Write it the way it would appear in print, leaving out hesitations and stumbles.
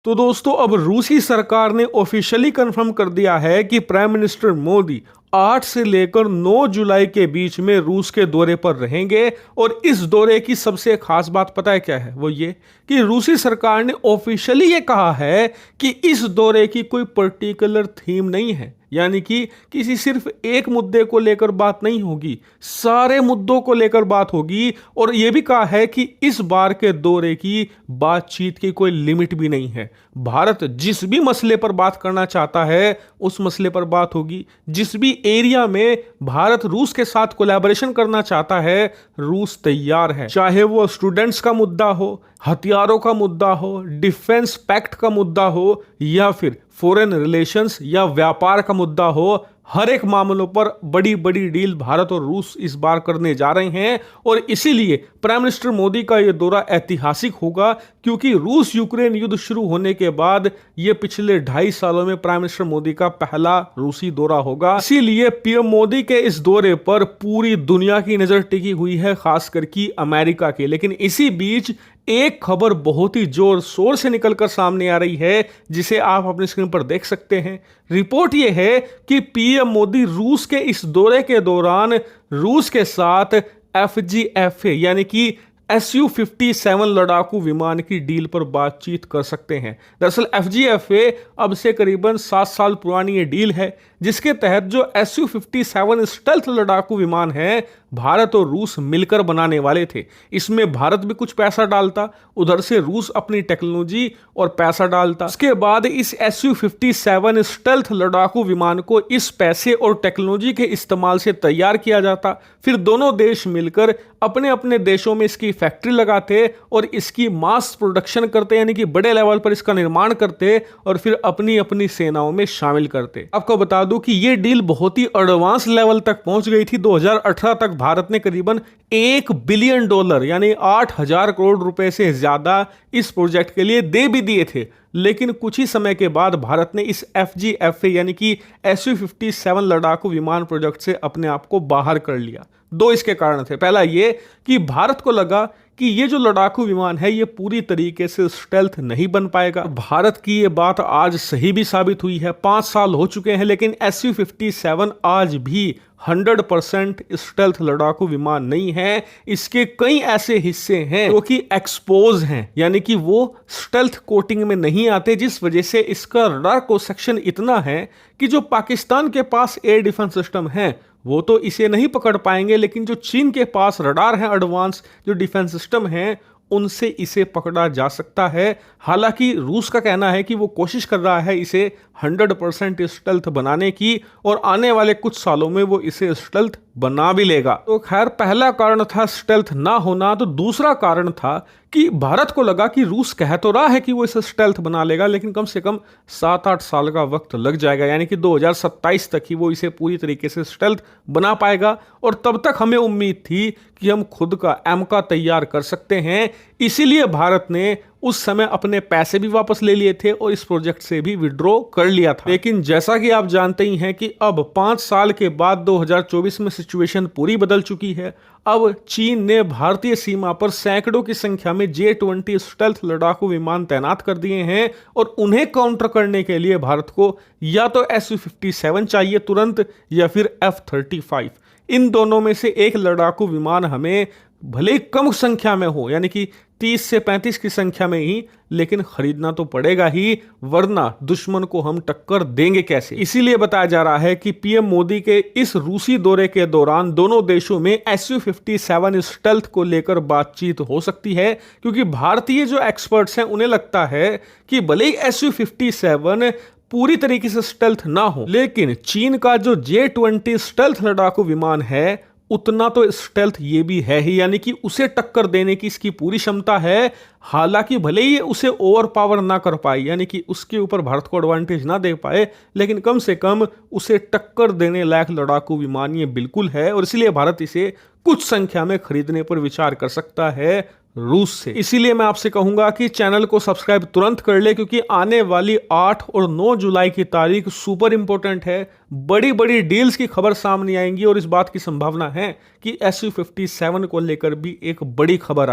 तो दोस्तों अब रूसी सरकार ने ऑफिशियली कंफर्म कर दिया है कि प्राइम मिनिस्टर मोदी 8 से लेकर 9 जुलाई के बीच में रूस के दौरे पर रहेंगे। और इस दौरे की सबसे खास बात पता है क्या है? वो ये कि रूसी सरकार ने ऑफिशियली ये कहा है कि इस दौरे की कोई पर्टिकुलर थीम नहीं है, यानी कि किसी सिर्फ एक मुद्दे को लेकर बात नहीं होगी, सारे मुद्दों को लेकर बात होगी। और यह भी कहा है कि इस बार के दौरे की बातचीत की कोई लिमिट भी नहीं है। भारत जिस भी मसले पर बात करना चाहता है उस मसले पर बात होगी। जिस भी एरिया में भारत रूस के साथ कोलैबोरेशन करना चाहता है रूस तैयार है, चाहे वो स्टूडेंट्स का मुद्दा हो, हथियारों का मुद्दा हो, डिफेंस पैक्ट का मुद्दा हो, या फिर फॉरेन रिलेशंस या व्यापार का मुद्दा हो। हर एक मामलों पर बड़ी बड़ी डील भारत और रूस इस बार करने जा रहे हैं। और इसीलिए प्राइम मिनिस्टर मोदी का यह दौरा ऐतिहासिक होगा, क्योंकि रूस यूक्रेन युद्ध शुरू होने के बाद यह पिछले 2.5 सालों में प्राइम मिनिस्टर मोदी का पहला रूसी दौरा होगा। इसीलिए पीएम मोदी के इस दौरे पर पूरी दुनिया की नजर टिकी हुई है, खासकर की अमेरिका के। लेकिन इसी बीच एक खबर बहुत ही जोर शोर से निकलकर सामने आ रही है, जिसे आप अपनी स्क्रीन पर देख सकते हैं। रिपोर्ट यह है कि पीएम मोदी रूस के इस दौरे के दौरान रूस के साथ FGFA यानी कि Su-57 लड़ाकू विमान की डील पर बातचीत कर सकते हैं। दरअसल FGFA अब से करीबन 7 साल पुरानी ये डील है, जिसके तहत जो Su-57 स्टेल्थ लड़ाकू विमान है भारत और रूस मिलकर बनाने वाले थे। इसमें भारत भी कुछ पैसा डालता, उधर से रूस अपनी टेक्नोलॉजी और पैसा डालता। इसके बाद इस Su-57 स्टेल्थ लड़ाकू विमान को इस पैसे और टेक्नोलॉजी के इस्तेमाल से तैयार किया जाता। फिर दोनों देश मिलकर अपने अपने देशों में इसकी फैक्ट्री लगाते और इसकी मास प्रोडक्शन करते, यानी कि बड़े लेवल पर इसका निर्माण करते और फिर अपनी अपनी सेनाओं में शामिल करते। आपको बता दूं कि यह डील बहुत ही एडवांस लेवल तक पहुंच गई थी। 2018 तक भारत ने करीबन $1 बिलियन यानी 8,000 करोड़ रुपए से ज्यादा इस प्रोजेक्ट के लिए दे भी दिए थे। लेकिन कुछ ही समय के बाद भारत ने इस FGFA यानी कि Su-57 लड़ाकू विमान प्रोजेक्ट से अपने आप को बाहर कर लिया। 2 इसके कारण थे। पहला ये कि भारत को लगा कि ये जो लड़ाकू विमान है ये पूरी तरीके से स्टेल्थ नहीं बन पाएगा। भारत की ये बात आज सही भी साबित हुई है। 5 साल हो चुके हैं, लेकिन Su-57 आज भी 100% स्टेल्थ लड़ाकू विमान नहीं है। इसके कई ऐसे हिस्से हैं जो कि एक्सपोज हैं, यानी कि वो स्टेल्थ कोटिंग में नहीं आते, जिस वजह से इसका रडार क्रॉस सेक्शन इतना है कि जो पाकिस्तान के पास एयर डिफेंस सिस्टम है वो तो इसे नहीं पकड़ पाएंगे, लेकिन जो चीन के पास रडार है, एडवांस जो डिफेंस सिस्टम है, उनसे इसे पकड़ा जा सकता है। हालांकि रूस का कहना है कि वो कोशिश कर रहा है इसे 100% स्टेल्थ बनाने की, और आने वाले कुछ सालों में वो इसे स्टेल्थ बना भी लेगा। तो खैर, पहला कारण था स्टेल्थ ना होना। तो दूसरा कारण था कि भारत को लगा कि रूस कह तो रहा है कि वो इसे स्टेल्थ बना लेगा, लेकिन कम से कम 7-8 साल का वक्त लग जाएगा, यानी कि 2027 तक ही वो इसे पूरी तरीके से स्टेल्थ बना पाएगा। और तब तक हमें उम्मीद थी कि हम खुद का एमका तैयार कर सकते हैं। इसीलिए भारत ने उस समय अपने पैसे भी वापस ले लिए थे और इस प्रोजेक्ट से भी विड्रॉ कर लिया था। लेकिन जैसा कि आप जानते ही हैं कि अब 5 साल के बाद 2024 में सिचुएशन पूरी बदल चुकी है। अब चीन ने भारतीय सीमा पर सैकड़ों की संख्या में J-20 स्टेल्थ लड़ाकू विमान तैनात कर दिए हैं, और उन्हें काउंटर करने के लिए भारत को या तो Su-57 चाहिए तुरंत, या फिर F-35। इन दोनों में से एक लड़ाकू विमान हमें भले ही कम संख्या में हो, यानी कि 30 से 35 की संख्या में ही, लेकिन खरीदना तो पड़ेगा ही, वरना दुश्मन को हम टक्कर देंगे कैसे। इसीलिए बताया जा रहा है कि पीएम मोदी के इस रूसी दौरे के दौरान दोनों देशों में Su-57 स्टेल्थ को लेकर बातचीत हो सकती है, क्योंकि भारतीय जो एक्सपर्ट्स हैं उन्हें लगता है कि भले ही Su-57 पूरी तरीके से स्टेल्थ ना हो, लेकिन चीन का जो J-20 स्टेल्थ लड़ाकू विमान है उतना तो स्टेल्थ ये भी है ही, यानी कि उसे टक्कर देने की इसकी पूरी क्षमता है। हालांकि भले ही उसे ओवर पावर ना कर पाए, यानी कि उसके ऊपर भारत को एडवांटेज ना दे पाए, लेकिन कम से कम उसे टक्कर देने लायक लड़ाकू विमान ये बिल्कुल है। और इसलिए भारत इसे कुछ संख्या में खरीदने पर विचार कर सकता है रूस से। इसीलिए मैं आपसे कहूंगा कि चैनल को सब्सक्राइब तुरंत कर ले, क्योंकि आने वाली 8 और 9 जुलाई की तारीख सुपर इंपॉर्टेंट है। बड़ी बड़ी डील्स की खबर सामने आएंगी, और इस बात की संभावना है कि Su-57 को लेकर भी एक बड़ी खबर आए।